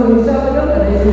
ஊக்கப்படுத்திட்டே இருந்தாங்க.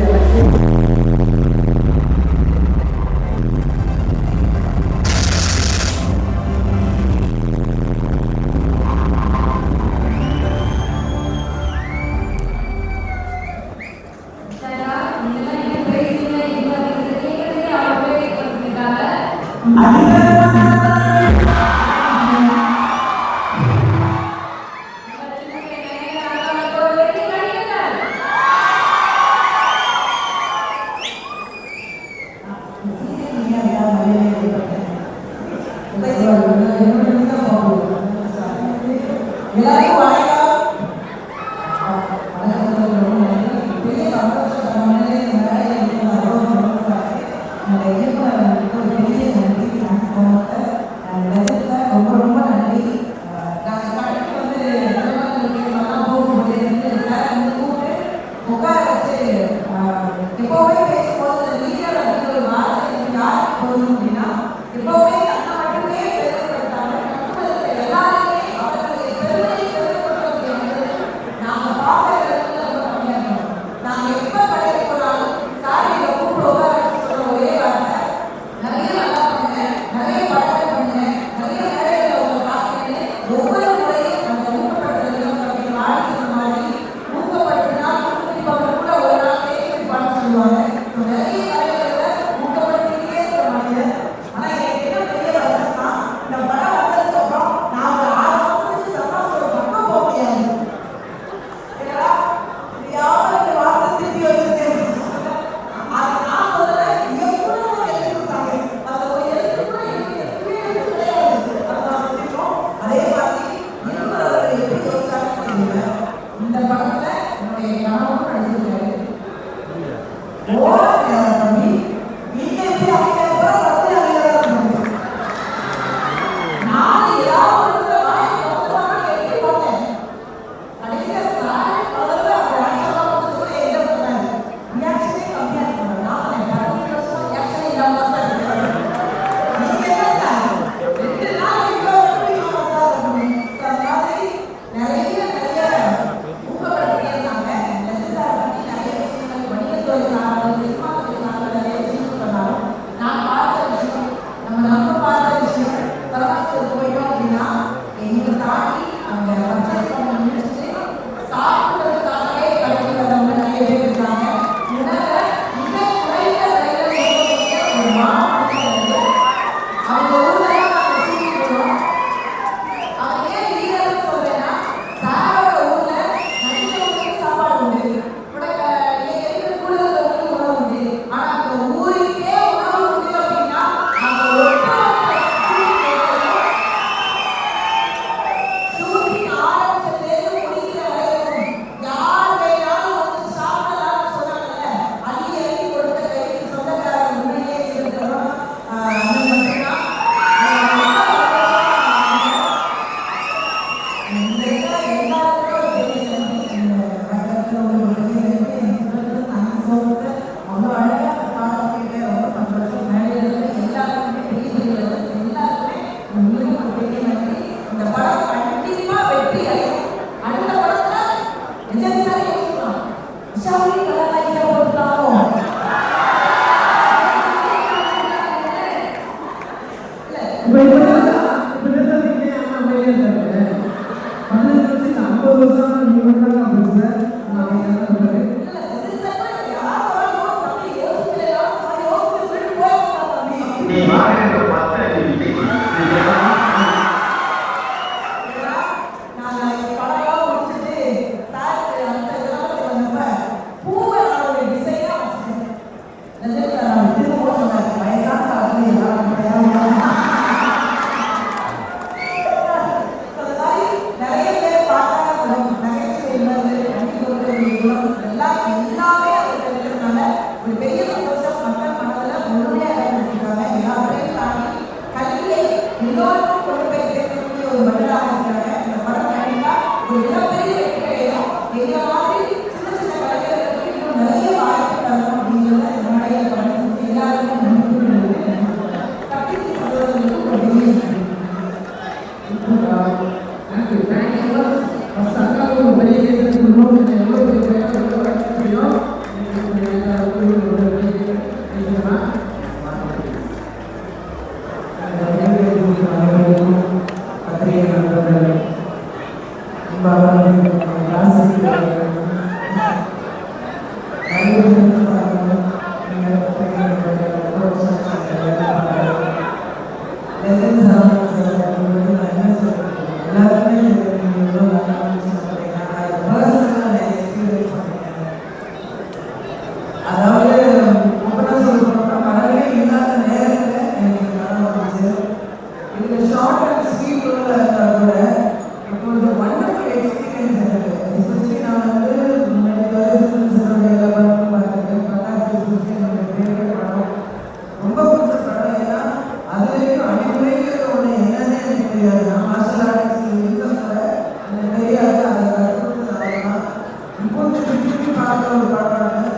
கொஞ்சம் திருப்பி பார்க்குற ஒரு படம்.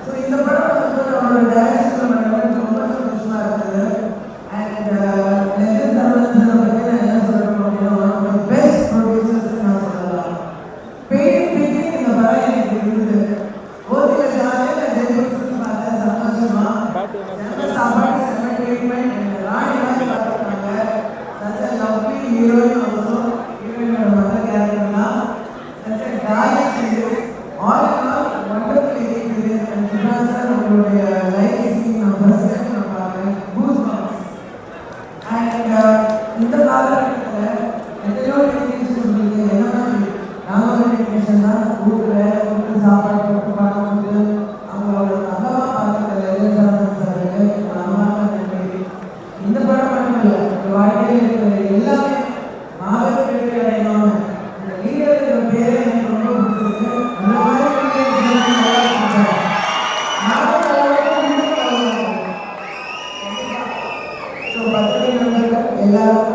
ஸோ இந்த படம் வந்து அவரோட டைரக்ஷன் எனக்கு ரொம்ப சந்தோஷமாக இருந்தது. அண்ட் லெஜண்ட் சரவணன் பற்றி நான் என்ன சொல்லணும் அப்படின்னா one of the best producers நான் சொல்லலாம். பெயின் இந்த படம் எனக்கு இருந்தது. ஒரு சில ஜாலியாக நான் ஜெயபுரத்துக்கு பார்த்தேன் சந்தோஷமா. நல்ல சாப்பாடு செம்ம ட்ரீட்மெண்ட் ராணி மாதிரி பார்த்துருக்காங்க. Such a lovely heroine also. ஹீரோயினோட மற்ற கேரக்டர்லாம் such a dark serious all in all wonderful experience. And Ghibran sir உங்களுடைய லைஃப் சீன் நான் ஃபர்ஸ்ட் டைம் நான் பார்க்குறேன். Goose bumps. அண்ட் இந்த காலகட்டத்தில் எத்தனையோ டெக்னீஷியன் சொல்லிட்டு என்ன மாதிரி நாங்கள் ஒரு டெக்னீஷியன் தான் ஊருக்கு சாப்பாடு போட்டு பணம் வந்து அவங்களோட அம்மாவா பார்த்துக்கிற லெஜண்ட் சரவணன் சாருக்கு அம்மாவை நன்றி. இந்த படம் மட்டும் இல்லை, வாழ்க்கையில் இருக்கிற எல்லாமே மாபெரும் வெற்றி அடையணும். இந்த லீடர் பேரை எனக்கு ரொம்ப பிடிச்சிருக்கு. அந்த மாதிரி ஸோ பத்திரிகை நண்பர்கள் எல்லாரும்